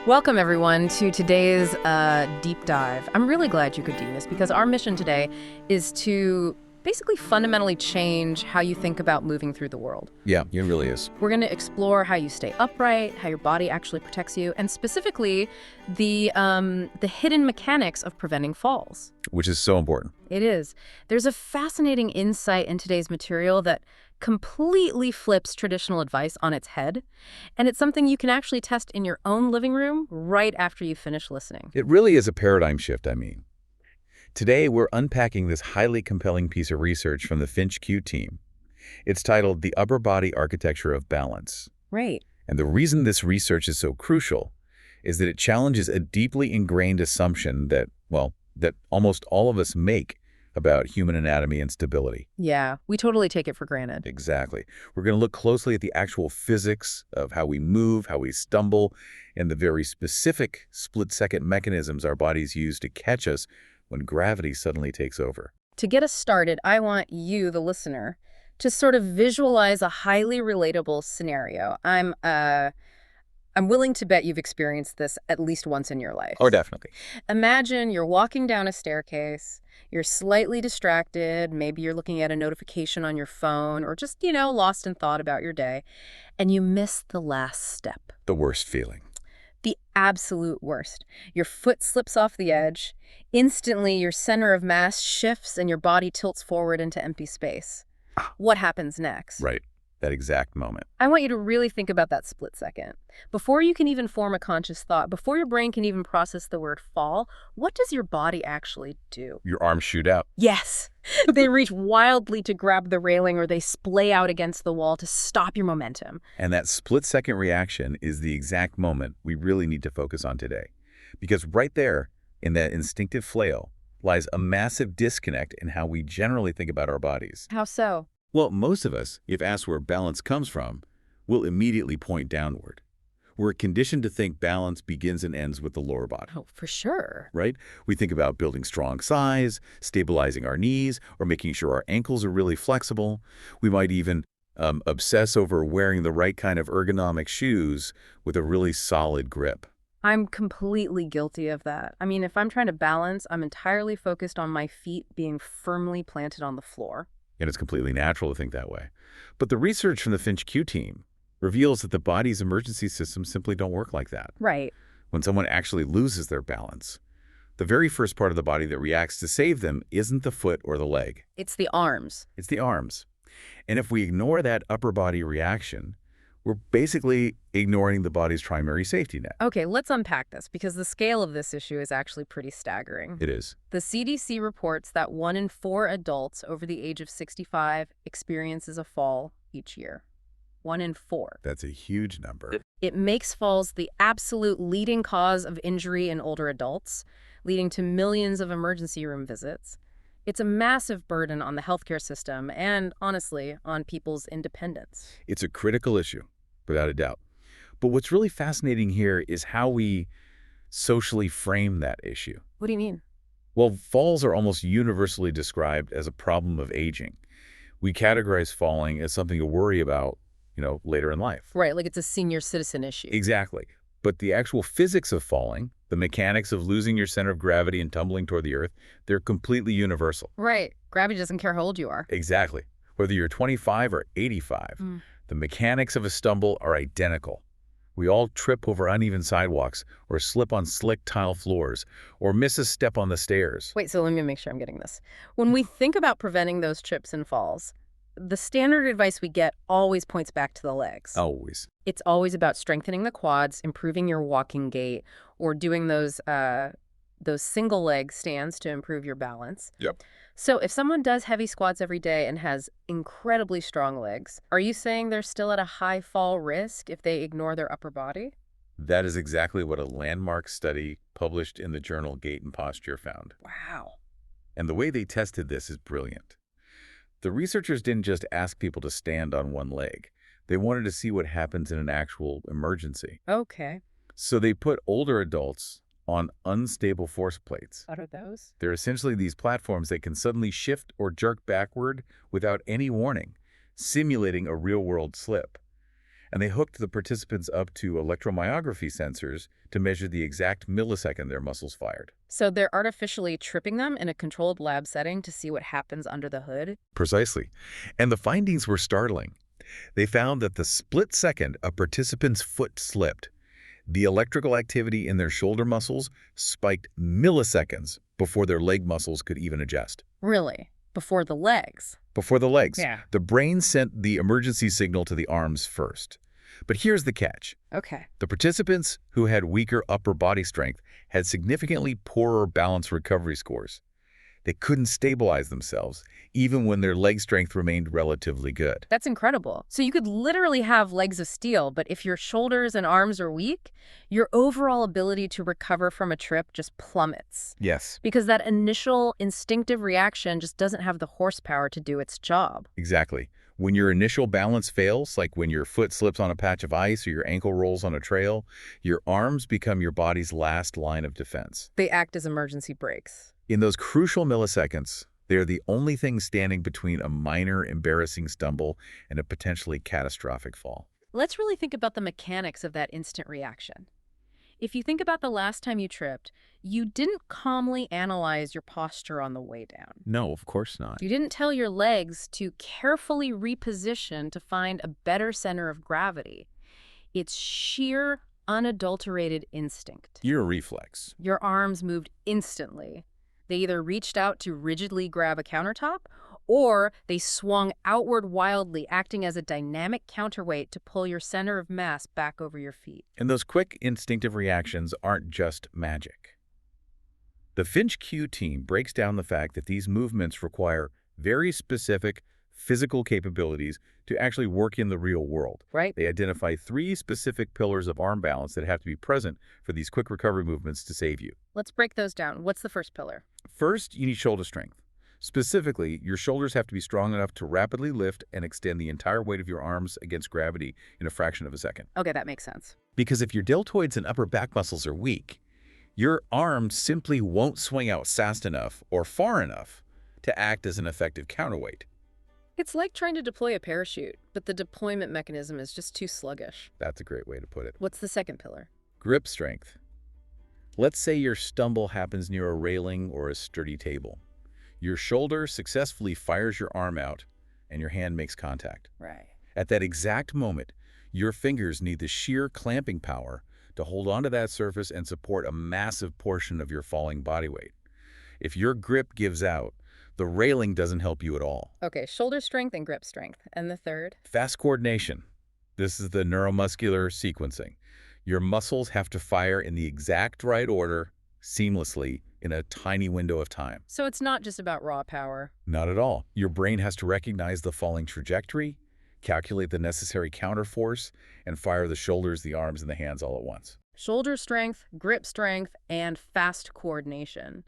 Welcome, everyone, to today's deep dive. I'm really glad you could do this because our mission today is to basically fundamentally change how you think about moving through the world. Yeah, it really is. We're going to explore how you stay upright, how your body actually protects you, and specifically the hidden mechanics of preventing falls. Which is so important. It is. There's a fascinating insight in today's material that completely flips traditional advice on its head, and it's something you can actually test in your own living room right after you finish listening. It really is a paradigm shift, I mean. Today, we're unpacking this highly compelling piece of research from the Finch Q team. It's titled The Upper Body Architecture of Balance. Right. And the reason this research is so crucial is that it challenges a deeply ingrained assumption that almost all of us make about human anatomy and stability. Yeah, we totally take it for granted. Exactly. We're going to look closely at the actual physics of how we move, how we stumble, and the very specific split-second mechanisms our bodies use to catch us when gravity suddenly takes over. To get us started, I want you, the listener, to sort of visualize a highly relatable scenario. I'm willing to bet you've experienced this at least once in your life. Oh, definitely. Imagine you're walking down a staircase, you're slightly distracted, maybe you're looking at a notification on your phone, or just, lost in thought about your day, and you miss the last step. The worst feeling. The absolute worst. Your foot slips off the edge. Instantly, your center of mass shifts and your body tilts forward into empty space. What happens next? Right. That exact moment. I want you to really think about that split second. Before you can even form a conscious thought, before your brain can even process the word fall, what does your body actually do? Your arms shoot out. Yes. They reach wildly to grab the railing or they splay out against the wall to stop your momentum. And that split-second reaction is the exact moment we really need to focus on today. Because right there, in that instinctive flail, lies a massive disconnect in how we generally think about our bodies. How so? Well, most of us, if asked where balance comes from, will immediately point downward. We're conditioned to think balance begins and ends with the lower body. Oh, for sure. Right? We think about building strong thighs, stabilizing our knees, or making sure our ankles are really flexible. We might even obsess over wearing the right kind of ergonomic shoes with a really solid grip. I'm completely guilty of that. I mean, if I'm trying to balance, I'm entirely focused on my feet being firmly planted on the floor. And it's completely natural to think that way. But the research from the Finch Q team reveals that the body's emergency systems simply don't work like that. Right. When someone actually loses their balance, the very first part of the body that reacts to save them isn't the foot or the leg. It's the arms. It's the arms. And if we ignore that upper body reaction, we're basically ignoring the body's primary safety net. Okay, let's unpack this because the scale of this issue is actually pretty staggering. It is. The CDC reports that 1 in 4 adults over the age of 65 experiences a fall each year. 1 in 4. That's a huge number. It makes falls the absolute leading cause of injury in older adults, leading to millions of emergency room visits. It's a massive burden on the healthcare system and, honestly, on people's independence. It's a critical issue, without a doubt. But what's really fascinating here is how we socially frame that issue. What do you mean? Well, falls are almost universally described as a problem of aging. We categorize falling as something to worry about, later in life. Right, like it's a senior citizen issue. Exactly. But the actual physics of falling, the mechanics of losing your center of gravity and tumbling toward the earth, they're completely universal. Right. Gravity doesn't care how old you are. Exactly. Whether you're 25 or 85, the mechanics of a stumble are identical. We all trip over uneven sidewalks or slip on slick tile floors or miss a step on the stairs. Wait, so let me make sure I'm getting this. When we think about preventing those trips and falls, the standard advice we get always points back to the legs. Always. It's always about strengthening the quads, improving your walking gait, or doing those single leg stands to improve your balance. Yep. So if someone does heavy squats every day and has incredibly strong legs, are you saying they're still at a high fall risk if they ignore their upper body? That is exactly what a landmark study published in the journal Gait and Posture found. Wow. And the way they tested this is brilliant. The researchers didn't just ask people to stand on one leg. They wanted to see what happens in an actual emergency. Okay. So they put older adults on unstable force plates. What are those? They're essentially these platforms that can suddenly shift or jerk backward without any warning, simulating a real-world slip. and they hooked the participants up to electromyography sensors to measure the exact millisecond their muscles fired. So they're artificially tripping them in a controlled lab setting to see what happens under the hood? Precisely. And the findings were startling. They found that the split second a participant's foot slipped, the electrical activity in their shoulder muscles spiked milliseconds before their leg muscles could even adjust. Really? Before the legs? Before the legs, Yeah. the brain sent the emergency signal to the arms first. But here's the catch. Okay. The participants who had weaker upper body strength had significantly poorer balance recovery scores. They couldn't stabilize themselves, even when their leg strength remained relatively good. That's incredible. So you could literally have legs of steel, but if your shoulders and arms are weak, your overall ability to recover from a trip just plummets. Yes, Because that initial instinctive reaction just doesn't have the horsepower to do its job. exactly. When your initial balance fails, like when your foot slips on a patch of ice or your ankle rolls on a trail, your arms become your body's last line of defense. They act as emergency brakes. In those crucial milliseconds, they're the only thing standing between a minor, embarrassing stumble and a potentially catastrophic fall. Let's really think about the mechanics of that instant reaction. If you think about the last time you tripped, you didn't calmly analyze your posture on the way down. No, of course not. You didn't tell your legs to carefully reposition to find a better center of gravity. It's sheer, unadulterated instinct. Your reflex. Your arms moved instantly. They either reached out to rigidly grab a countertop, or they swung outward wildly, acting as a dynamic counterweight to pull your center of mass back over your feet. And those quick, instinctive reactions aren't just magic. The Finch Q team breaks down the fact that these movements require very specific physical capabilities to actually work in the real world. Right? They identify 3 specific pillars of arm balance that have to be present for these quick recovery movements to save you. Let's break those down. What's the first pillar? First, you need shoulder strength. Specifically, your shoulders have to be strong enough to rapidly lift and extend the entire weight of your arms against gravity in a fraction of a second. Okay, that makes sense. Because if your deltoids and upper back muscles are weak, your arms simply won't swing out fast enough or far enough to act as an effective counterweight. It's like trying to deploy a parachute, but the deployment mechanism is just too sluggish. That's a great way to put it. What's the second pillar? Grip strength. Let's say your stumble happens near a railing or a sturdy table. Your shoulder successfully fires your arm out, and your hand makes contact. Right. At that exact moment, your fingers need the sheer clamping power to hold onto that surface and support a massive portion of your falling body weight. If your grip gives out, the railing doesn't help you at all. Okay, shoulder strength and grip strength. And the third? Fast coordination. This is the neuromuscular sequencing. Your muscles have to fire in the exact right order, seamlessly, in a tiny window of time. So it's not just about raw power. Not at all. Your brain has to recognize the falling trajectory, calculate the necessary counterforce, and fire the shoulders, the arms, and the hands all at once. Shoulder strength, grip strength, and fast coordination.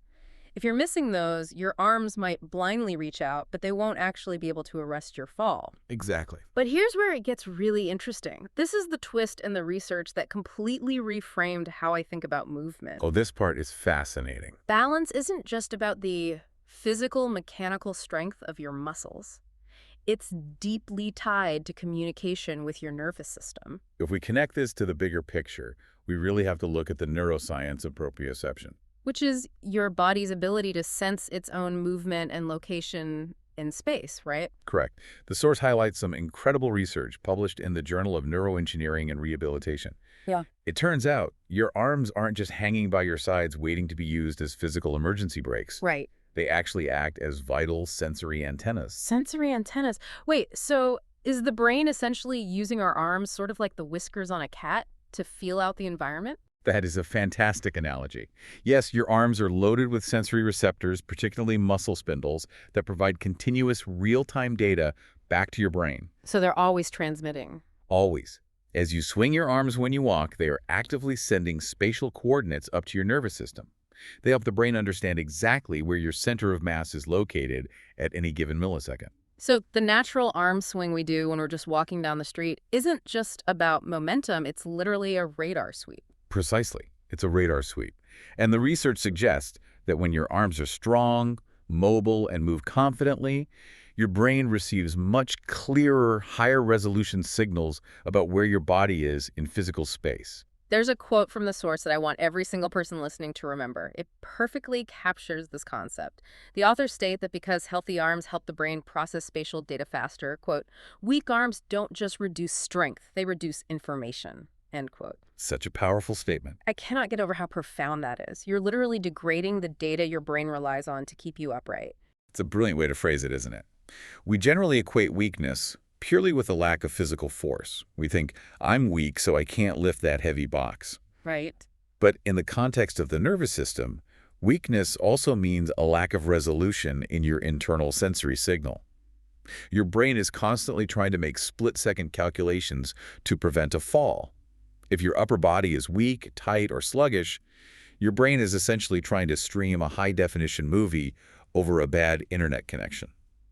If you're missing those, your arms might blindly reach out, but they won't actually be able to arrest your fall. Exactly. But here's where it gets really interesting. This is the twist in the research that completely reframed how I think about movement. Oh, this part is fascinating. Balance isn't just about the physical, mechanical strength of your muscles. It's deeply tied to communication with your nervous system. If we connect this to the bigger picture, we really have to look at the neuroscience of proprioception. Which is your body's ability to sense its own movement and location in space, right? Correct. The source highlights some incredible research published in the Journal of Neuroengineering and Rehabilitation. Yeah. It turns out your arms aren't just hanging by your sides waiting to be used as physical emergency brakes. Right. They actually act as vital sensory antennas. Sensory antennas. Wait, so is the brain essentially using our arms sort of like the whiskers on a cat to feel out the environment? That is a fantastic analogy. Yes, your arms are loaded with sensory receptors, particularly muscle spindles, that provide continuous real-time data back to your brain. So they're always transmitting. Always. As you swing your arms when you walk, they are actively sending spatial coordinates up to your nervous system. They help the brain understand exactly where your center of mass is located at any given millisecond. So the natural arm swing we do when we're just walking down the street isn't just about momentum, it's literally a radar sweep. Precisely. It's a radar sweep. And the research suggests that when your arms are strong, mobile, and move confidently, Your brain receives much clearer, higher resolution signals about where your body is in physical space. There's a quote from the source that I want every single person listening to remember. It perfectly captures this concept. The authors state that because healthy arms help the brain process spatial data faster, quote, weak arms don't just reduce strength, they reduce information, end quote. Such a powerful statement. I cannot get over how profound that is. You're literally degrading the data your brain relies on to keep you upright. It's a brilliant way to phrase it, isn't it? We generally equate weakness purely with a lack of physical force. We think, I'm weak, so I can't lift that heavy box. Right. But in the context of the nervous system, weakness also means a lack of resolution in your internal sensory signal. Your brain is constantly trying to make split-second calculations to prevent a fall. If your upper body is weak, tight, or sluggish, your brain is essentially trying to stream a high-definition movie over a bad internet connection.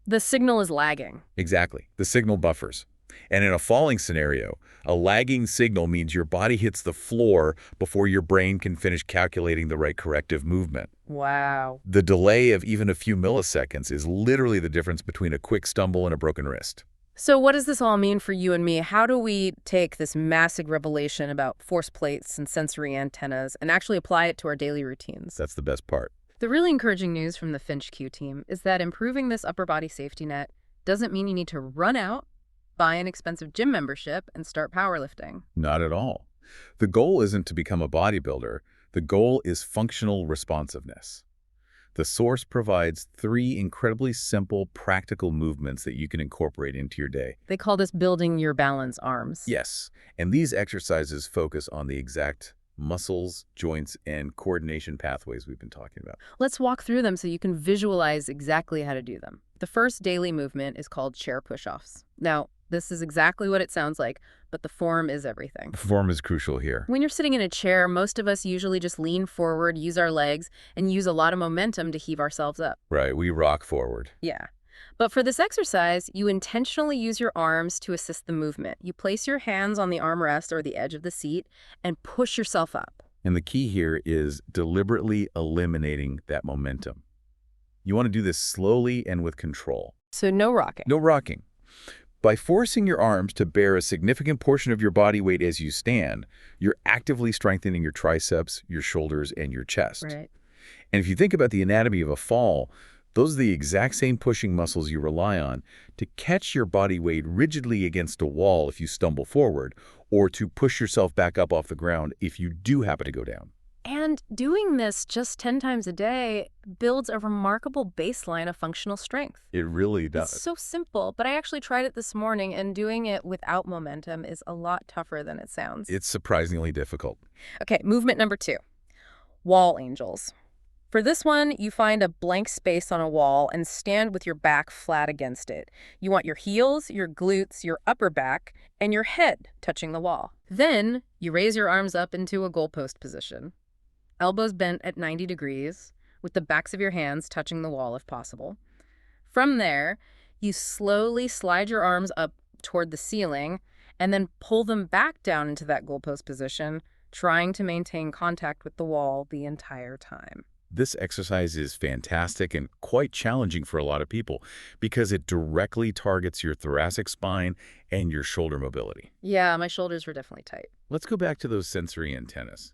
The signal is lagging. Exactly. The signal buffers. And in a falling scenario, a lagging signal means your body hits the floor before your brain can finish calculating the right corrective movement. Wow. The delay of even a few milliseconds is literally the difference between a quick stumble and a broken wrist. So what does this all mean for you and me? How do we take this massive revelation about force plates and sensory antennas and actually apply it to our daily routines? That's the best part. The really encouraging news from the Finch Q team is that improving this upper body safety net doesn't mean you need to run out, buy an expensive gym membership, and start powerlifting. Not at all. The goal isn't to become a bodybuilder. The goal is functional responsiveness. The source provides 3 incredibly simple, practical movements that you can incorporate into your day. They call this building your balance arms. Yes, and these exercises focus on the exact muscles, joints, and coordination pathways we've been talking about. Let's walk through them so you can visualize exactly how to do them. The first daily movement is called chair push-offs. Now, this is exactly what it sounds like, but the form is everything. Form is crucial here. When you're sitting in a chair, most of us usually just lean forward, use our legs, and use a lot of momentum to heave ourselves up. Right, we rock forward. Yeah. But for this exercise, you intentionally use your arms to assist the movement. You place your hands on the armrest or the edge of the seat and push yourself up. And the key here is deliberately eliminating that momentum. You want to do this slowly and with control. So no rocking. No rocking. By forcing your arms to bear a significant portion of your body weight as you stand, you're actively strengthening your triceps, your shoulders, and your chest. Right. And if you think about the anatomy of a fall, those are the exact same pushing muscles you rely on to catch your body weight rigidly against a wall if you stumble forward, or to push yourself back up off the ground if you do happen to go down. And doing this just 10 times a day builds a remarkable baseline of functional strength. It really It's does. so simple, but I actually tried it this morning, and doing it without momentum is a lot tougher than it sounds. It's surprisingly difficult. Okay, movement number 2, wall angels. For this one, you find a blank space on a wall and stand with your back flat against it. You want your heels, your glutes, your upper back, and your head touching the wall. Then, you raise your arms up into a goalpost position. Elbows bent at 90 degrees, with the backs of your hands touching the wall if possible. From there, you slowly slide your arms up toward the ceiling and then pull them back down into that goalpost position, trying to maintain contact with the wall the entire time. This exercise is fantastic and quite challenging for a lot of people because it directly targets your thoracic spine and your shoulder mobility. Yeah, my shoulders were definitely tight. Let's go back to those sensory antennas.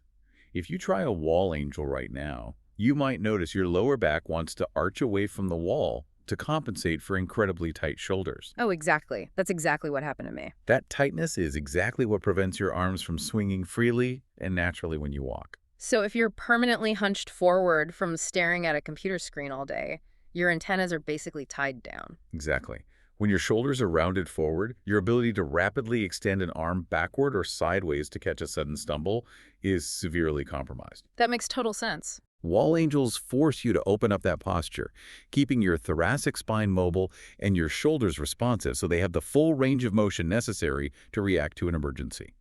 If you try a wall angel right now, you might notice your lower back wants to arch away from the wall to compensate for incredibly tight shoulders. Oh, exactly. That's exactly what happened to me. That tightness is exactly what prevents your arms from swinging freely and naturally when you walk. So if you're permanently hunched forward from staring at a computer screen all day, your antennas are basically tied down. Exactly. When your shoulders are rounded forward, your ability to rapidly extend an arm backward or sideways to catch a sudden stumble is severely compromised. That makes total sense. Wall angels force you to open up that posture, keeping your thoracic spine mobile and your shoulders responsive so they have the full range of motion necessary to react to an emergency.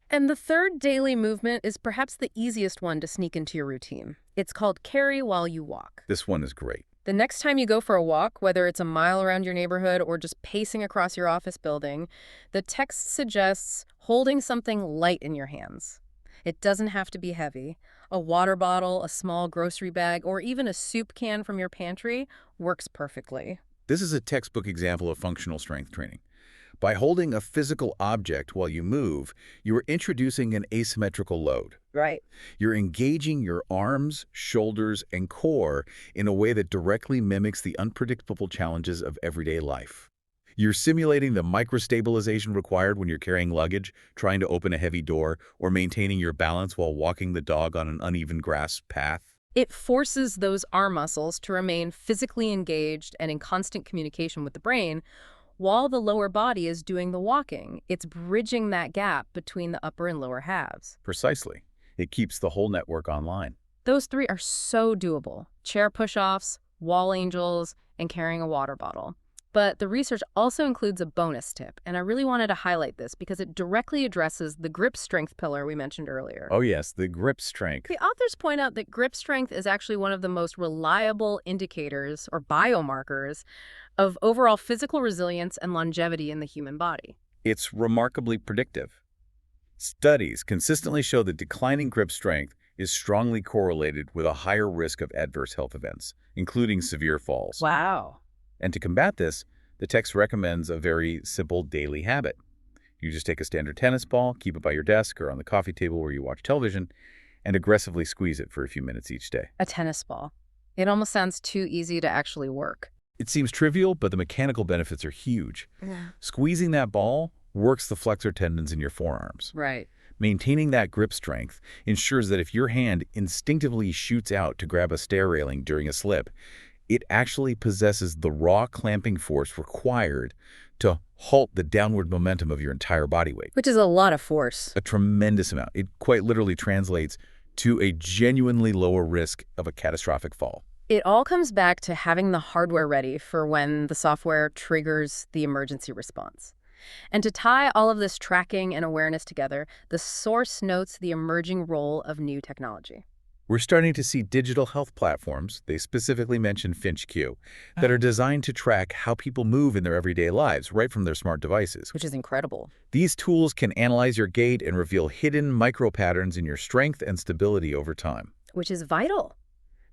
And the third daily movement is perhaps the easiest one to sneak into your routine. It's called carry while you walk. This one is great. The next time you go for a walk, whether it's a mile around your neighborhood or just pacing across your office building, the text suggests holding something light in your hands. It doesn't have to be heavy. A water bottle, a small grocery bag, or even a soup can from your pantry works perfectly. This is a textbook example of functional strength training. By holding a physical object while you move, you are introducing an asymmetrical load. Right. You're engaging your arms, shoulders, and core in a way that directly mimics the unpredictable challenges of everyday life. You're simulating the microstabilization required when you're carrying luggage, trying to open a heavy door, or maintaining your balance while walking the dog on an uneven grass path. It forces those arm muscles to remain physically engaged and in constant communication with the brain while the lower body is doing the walking. It's bridging that gap between the upper and lower halves. Precisely. It keeps the whole network online. Those three are so doable. Chair push-offs, wall angels, and carrying a water bottle. But the research also includes a bonus tip, and I really wanted to highlight this because it directly addresses the grip strength pillar we mentioned earlier. Oh yes, the grip strength. The authors point out that grip strength is actually one of the most reliable indicators or biomarkers of overall physical resilience and longevity in the human body. It's remarkably predictive. Studies consistently show that declining grip strength is strongly correlated with a higher risk of adverse health events, including severe falls. Wow. And to combat this, the text recommends a very simple daily habit. You just take a standard tennis ball, keep it by your desk or on the coffee table where you watch television, and aggressively squeeze it for a few minutes each day. A tennis ball. It almost sounds too easy to actually work. It seems trivial, but the mechanical benefits are huge. Yeah. Squeezing that ball works the flexor tendons in your forearms. Right. Maintaining that grip strength ensures that if your hand instinctively shoots out to grab a stair railing during a slip, it actually possesses the raw clamping force required to halt the downward momentum of your entire body weight. Which is a lot of force. A tremendous amount. It quite literally translates to a genuinely lower risk of a catastrophic fall. It all comes back to having the hardware ready for when the software triggers the emergency response. And to tie all of this tracking and awareness together, the source notes the emerging role of new technology. We're starting to see digital health platforms, they specifically mention FinchQ, that are designed to track how people move in their everyday lives right from their smart devices. Which is incredible. These tools can analyze your gait and reveal hidden micro-patterns in your strength and stability over time. Which is vital.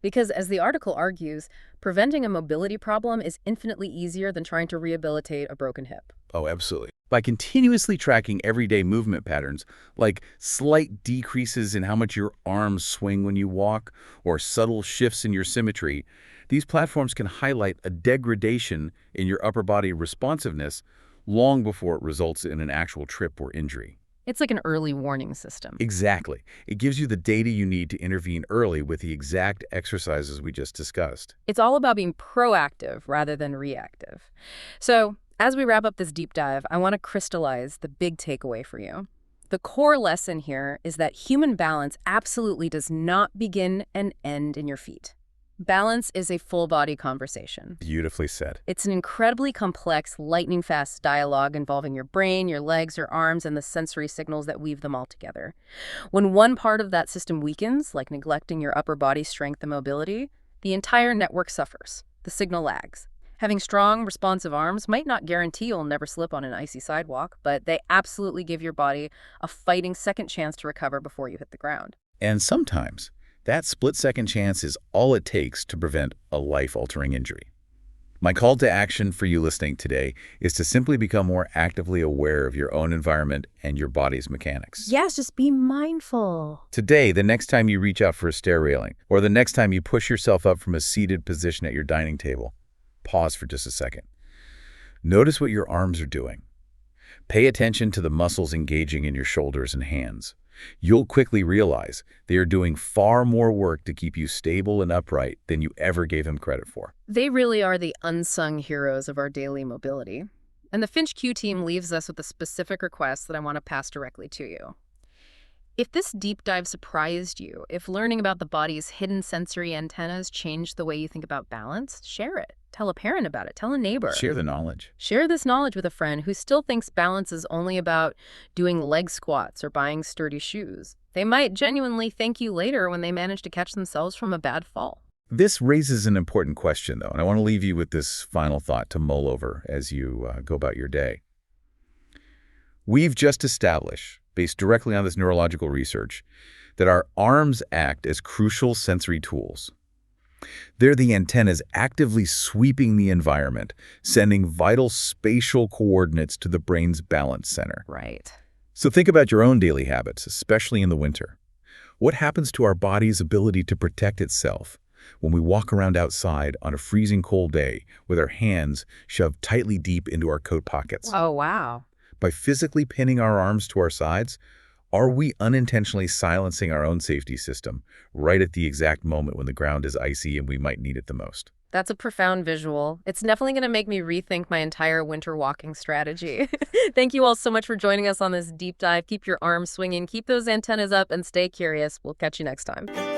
Because as the article argues, preventing a mobility problem is infinitely easier than trying to rehabilitate a broken hip. Oh, absolutely. By continuously tracking everyday movement patterns, like slight decreases in how much your arms swing when you walk or subtle shifts in your symmetry, these platforms can highlight a degradation in your upper body responsiveness long before it results in an actual trip or injury. It's like an early warning system. Exactly. It gives you the data you need to intervene early with the exact exercises we just discussed. It's all about being proactive rather than reactive. So, as we wrap up this deep dive, I want to crystallize the big takeaway for you. The core lesson here is that human balance absolutely does not begin and end in your feet. Balance is a full-body conversation. Beautifully said. It's an incredibly complex, lightning-fast dialogue involving your brain, your legs, your arms, and the sensory signals that weave them all together. When one part of that system weakens, like neglecting your upper body strength and mobility, the entire network suffers. The signal lags. Having strong, responsive arms might not guarantee you'll never slip on an icy sidewalk, but they absolutely give your body a fighting second chance to recover before you hit the ground. And sometimes, that split-second chance is all it takes to prevent a life-altering injury. My call to action for you listening today is to simply become more actively aware of your own environment and your body's mechanics. Yes, just be mindful. Today, the next time you reach out for a stair railing, or the next time you push yourself up from a seated position at your dining table, pause for just a second. Notice what your arms are doing. Pay attention to the muscles engaging in your shoulders and hands. You'll quickly realize they are doing far more work to keep you stable and upright than you ever gave them credit for. They really are the unsung heroes of our daily mobility. And the FinchQ team leaves us with a specific request that I want to pass directly to you. If this deep dive surprised you, if learning about the body's hidden sensory antennas changed the way you think about balance, share it. Tell a parent about it. Tell a neighbor. Share the knowledge. Share this knowledge with a friend who still thinks balance is only about doing leg squats or buying sturdy shoes. They might genuinely thank you later when they manage to catch themselves from a bad fall. This raises an important question, though, and I want to leave you with this final thought to mull over as you go about your day. We've just established, based directly on this neurological research, that our arms act as crucial sensory tools. They're the antennas actively sweeping the environment, sending vital spatial coordinates to the brain's balance center. Right. So think about your own daily habits, especially in the winter. What happens to our body's ability to protect itself when we walk around outside on a freezing cold day with our hands shoved tightly deep into our coat pockets? Oh, wow. By physically pinning our arms to our sides, are we unintentionally silencing our own safety system right at the exact moment when the ground is icy and we might need it the most? That's a profound visual. It's definitely going to make me rethink my entire winter walking strategy. Thank you all so much for joining us on this deep dive. Keep your arms swinging, keep those antennas up, and stay curious. We'll catch you next time.